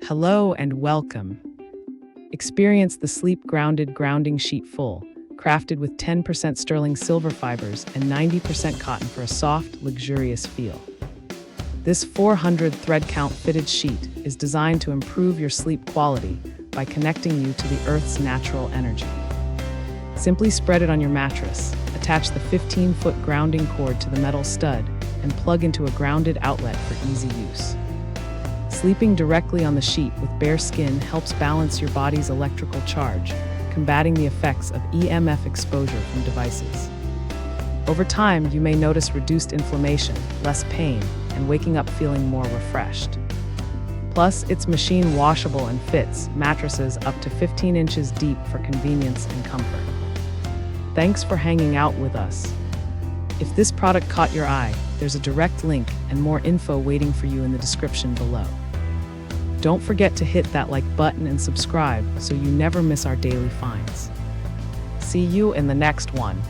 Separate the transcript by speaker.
Speaker 1: Hello and welcome. Experience the Sleep Grounded grounding sheet full, crafted with 10% sterling silver fibers and 90% cotton for a soft, luxurious feel. This 400 thread count fitted sheet is designed to improve your sleep quality by connecting you to the Earth's natural energy. Simply spread it on your mattress, attach the 15-foot grounding cord to the metal stud, and plug into a grounded outlet for easy use. Sleeping directly on the sheet with bare skin helps balance your body's electrical charge, combating the effects of EMF exposure from devices. Over time, you may notice reduced inflammation, less pain, and waking up feeling more refreshed. Plus, it's machine washable and fits mattresses up to 15 inches deep for convenience and comfort. Thanks for hanging out with us. If this product caught your eye, there's a direct link and more info waiting for you in the description below. Don't forget to hit that like button and subscribe so you never miss our daily finds. See you in the next one.